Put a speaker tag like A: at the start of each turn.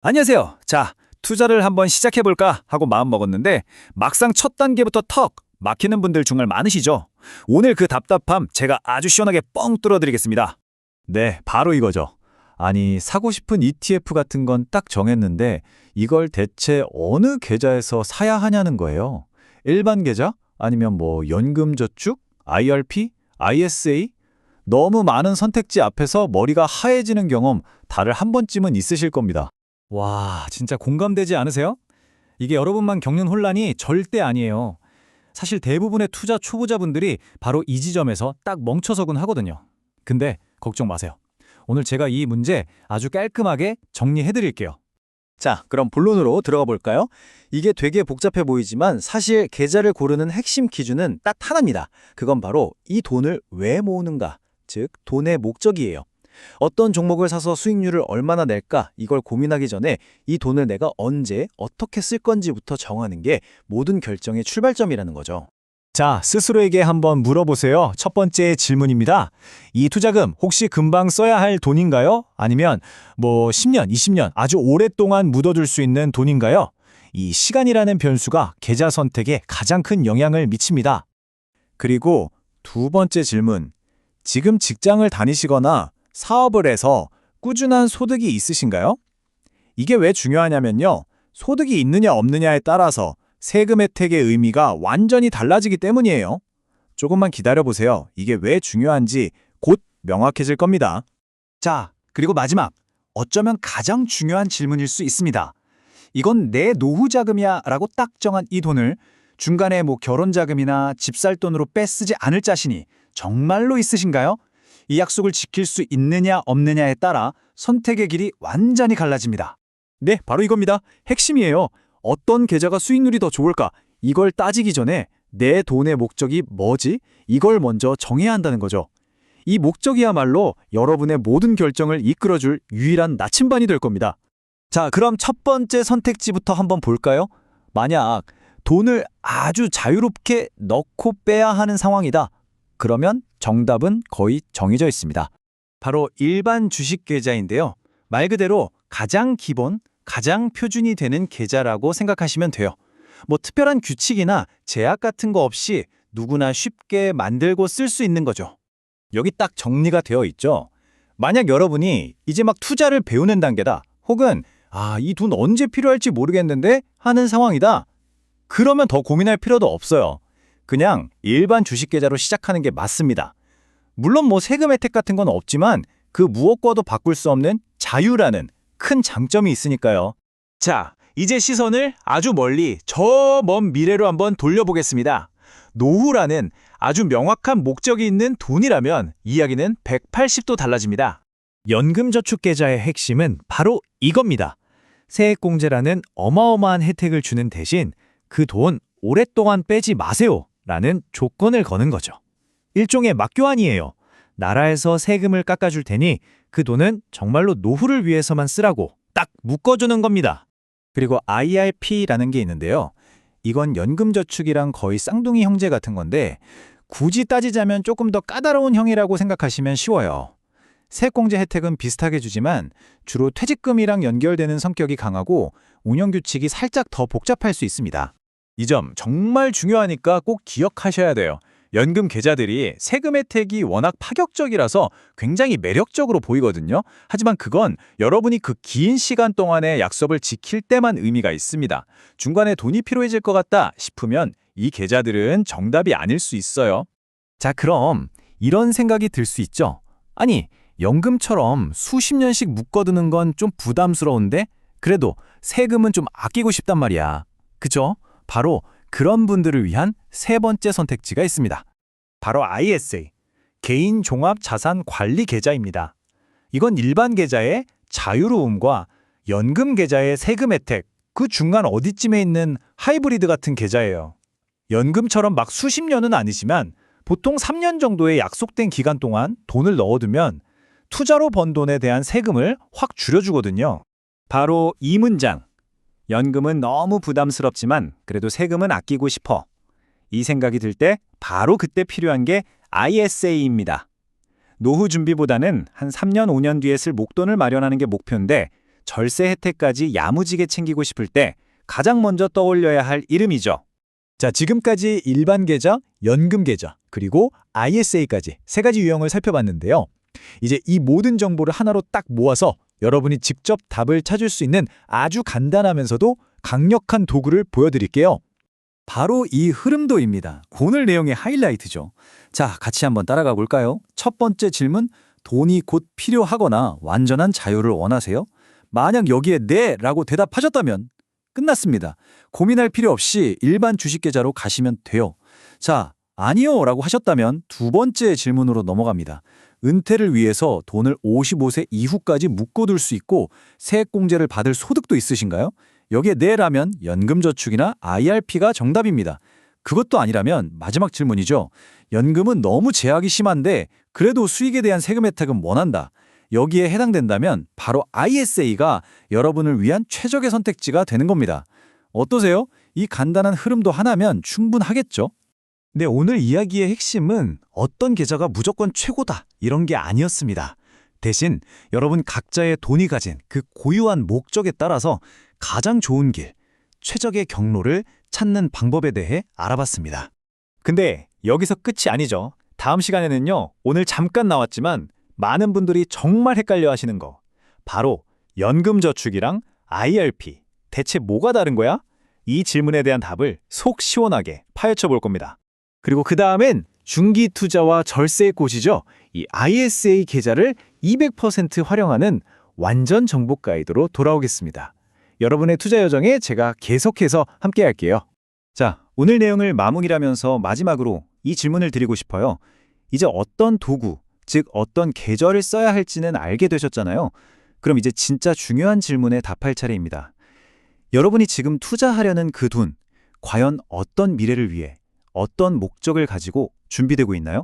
A: 안녕하세요. 자, 투자를 한번 시작해볼까 하고 마음먹었는데 막상 첫 단계부터 턱 막히는 분들 정말 많으시죠? 오늘 그 답답함 제가 아주 시원하게 뻥 뚫어드리겠습니다.
B: 네, 바로 이거죠. 아니, 사고 싶은 ETF 같은 건 딱 정했는데 이걸 대체 어느 계좌에서 사야 하냐는 거예요. 일반 계좌? 아니면 연금저축? IRP? ISA? 너무 많은 선택지 앞에서 머리가 하얘지는 경험 다들 한 번쯤은 있으실 겁니다.
A: 와, 진짜 공감되지 않으세요? 이게 여러분만 겪는 혼란이 절대 아니에요. 사실 대부분의 투자 초보자분들이 바로 이 지점에서 딱 멈춰서곤 하거든요. 근데 걱정 마세요. 오늘 제가 이 문제 아주 깔끔하게 정리해드릴게요.
C: 자, 그럼 본론으로 들어가 볼까요? 이게 되게 복잡해 보이지만 사실 계좌를 고르는 핵심 기준은 딱 하나입니다. 그건 바로 이 돈을 왜 모으는가, 즉 돈의 목적이에요. 어떤 종목을 사서 수익률을 얼마나 낼까 이걸 고민하기 전에 이 돈을 내가 언제 어떻게 쓸 건지부터 정하는 게 모든 결정의 출발점이라는 거죠.
B: 자, 스스로에게 한번 물어보세요. 첫 번째 질문입니다. 이 투자금 혹시 금방 써야 할 돈인가요? 아니면 10년, 20년 아주 오랫동안 묻어둘 수 있는 돈인가요? 이 시간이라는 변수가 계좌 선택에 가장 큰 영향을 미칩니다. 그리고 두 번째 질문. 지금 직장을 다니시거나 사업을 해서 꾸준한 소득이 있으신가요? 이게 왜 중요하냐면요. 소득이 있느냐 없느냐에 따라서 세금 혜택의 의미가 완전히 달라지기 때문이에요. 조금만 기다려보세요. 이게 왜 중요한지 곧 명확해질 겁니다.
A: 자, 그리고 마지막, 어쩌면 가장 중요한 질문일 수 있습니다. 이건 내 노후 자금이야 라고 딱 정한 이 돈을 중간에 결혼 자금이나 집 살 돈으로 빼쓰지 않을 자신이 정말로 있으신가요? 이 약속을 지킬 수 있느냐 없느냐에 따라 선택의 길이 완전히 갈라집니다.
B: 네, 바로 이겁니다. 핵심이에요. 어떤 계좌가 수익률이 더 좋을까? 이걸 따지기 전에 내 돈의 목적이 뭐지? 이걸 먼저 정해야 한다는 거죠. 이 목적이야말로 여러분의 모든 결정을 이끌어줄 유일한 나침반이 될 겁니다.
C: 자, 그럼 첫 번째 선택지부터 한번 볼까요? 만약 돈을 아주 자유롭게 넣고 빼야 하는 상황이다. 그러면 정답은 거의 정해져 있습니다. 바로 일반 주식 계좌인데요. 말 그대로 가장 기본, 가장 표준이 되는 계좌라고 생각하시면 돼요. 특별한 규칙이나 제약 같은 거 없이 누구나 쉽게 만들고 쓸 수 있는 거죠.
B: 여기 딱 정리가 되어 있죠. 만약 여러분이 이제 막 투자를 배우는 단계다. 혹은 이 돈 언제 필요할지 모르겠는데 하는 상황이다. 그러면 더 고민할 필요도 없어요. 그냥 일반 주식 계좌로 시작하는 게 맞습니다. 물론 세금 혜택 같은 건 없지만 그 무엇과도 바꿀 수 없는 자유라는 큰 장점이 있으니까요.
A: 자, 이제 시선을 아주 멀리 저 먼 미래로 한번 돌려보겠습니다. 노후라는 아주 명확한 목적이 있는 돈이라면 이야기는 180도 달라집니다.
B: 연금저축계좌의 핵심은 바로 이겁니다. 세액공제라는 어마어마한 혜택을 주는 대신 그 돈 오랫동안 빼지 마세요 라는 조건을 거는 거죠. 일종의 맞교환이에요. 나라에서 세금을 깎아줄 테니 그 돈은 정말로 노후를 위해서만 쓰라고 딱 묶어주는 겁니다.
C: 그리고 IRP라는 게 있는데요. 이건 연금저축이랑 거의 쌍둥이 형제 같은 건데 굳이 따지자면 조금 더 까다로운 형이라고 생각하시면 쉬워요. 세액공제 혜택은 비슷하게 주지만 주로 퇴직금이랑 연결되는 성격이 강하고 운영규칙이 살짝 더 복잡할 수 있습니다.
B: 이 점 정말 중요하니까 꼭 기억하셔야 돼요. 연금 계좌들이 세금 혜택이 워낙 파격적이라서 굉장히 매력적으로 보이거든요. 하지만 그건 여러분이 그 긴 시간 동안의 약속을 지킬 때만 의미가 있습니다. 중간에 돈이 필요해질 것 같다 싶으면 이 계좌들은 정답이 아닐 수 있어요. 자, 그럼 이런 생각이 들 수 있죠. 아니, 연금처럼 수십 년씩 묶어두는 건 좀 부담스러운데 그래도 세금은 좀 아끼고 싶단 말이야. 그죠? 바로 그런 분들을 위한 세 번째 선택지가 있습니다. 바로 ISA, 개인 종합 자산 관리 계좌입니다. 이건 일반 계좌의 자유로움과 연금 계좌의 세금 혜택, 그 중간 어디쯤에 있는 하이브리드 같은 계좌예요. 연금처럼 막 수십 년은 아니지만 보통 3년 정도의 약속된 기간 동안 돈을 넣어두면 투자로 번 돈에 대한 세금을 확 줄여주거든요. 바로 이 문장. 연금은 너무 부담스럽지만 그래도 세금은 아끼고 싶어. 이 생각이 들 때 바로 그때 필요한 게 ISA입니다. 노후 준비보다는 한 3년, 5년 뒤에 쓸 목돈을 마련하는 게 목표인데
C: 절세 혜택까지 야무지게 챙기고 싶을 때 가장 먼저 떠올려야 할 이름이죠.
B: 자, 지금까지 일반 계좌, 연금 계좌, 그리고 ISA까지 세 가지 유형을 살펴봤는데요. 이제 이 모든 정보를 하나로 딱 모아서 여러분이 직접 답을 찾을 수 있는 아주 간단하면서도 강력한 도구를 보여드릴게요.
C: 바로 이 흐름도입니다. 오늘 내용의 하이라이트죠. 자, 같이 한번 따라가 볼까요? 첫 번째 질문, 돈이 곧 필요하거나 완전한 자유를 원하세요? 만약 여기에 네 라고 대답하셨다면 끝났습니다. 고민할 필요 없이 일반 주식계좌로 가시면 돼요. 자, 아니요 라고 하셨다면 두 번째 질문으로 넘어갑니다. 은퇴를 위해서 돈을 55세 이후까지 묶어둘 수 있고 세액공제를 받을 소득도 있으신가요? 여기에 네라면 연금저축이나 IRP가 정답입니다. 그것도 아니라면 마지막 질문이죠. 연금은 너무 제약이 심한데 그래도 수익에 대한 세금 혜택은 원한다. 여기에 해당된다면 바로 ISA가 여러분을 위한 최적의 선택지가 되는 겁니다. 어떠세요? 이 간단한 흐름도 하나면 충분하겠죠?
A: 네, 오늘 이야기의 핵심은 어떤 계좌가 무조건 최고다 이런 게 아니었습니다. 대신 여러분 각자의 돈이 가진 그 고유한 목적에 따라서 가장 좋은 길, 최적의 경로를 찾는 방법에 대해 알아봤습니다. 근데 여기서 끝이 아니죠. 다음 시간에는요, 오늘 잠깐 나왔지만 많은 분들이 정말 헷갈려 하시는 거. 바로 연금저축이랑 IRP. 대체 뭐가 다른 거야? 이 질문에 대한 답을 속 시원하게 파헤쳐 볼 겁니다. 그리고 그 다음엔 중기 투자와 절세의 꽃이죠. 이 ISA 계좌를 200% 활용하는 완전 정복 가이드로 돌아오겠습니다. 여러분의 투자 여정에 제가 계속해서 함께 할게요. 자, 오늘 내용을 마무리하면서 마지막으로 이 질문을 드리고 싶어요. 이제 어떤 도구, 즉 어떤 계좌를 써야 할지는 알게 되셨잖아요. 그럼 이제 진짜 중요한 질문에 답할 차례입니다. 여러분이 지금 투자하려는 그 돈, 과연 어떤 미래를 위해, 어떤 목적을 가지고 준비되고 있나요?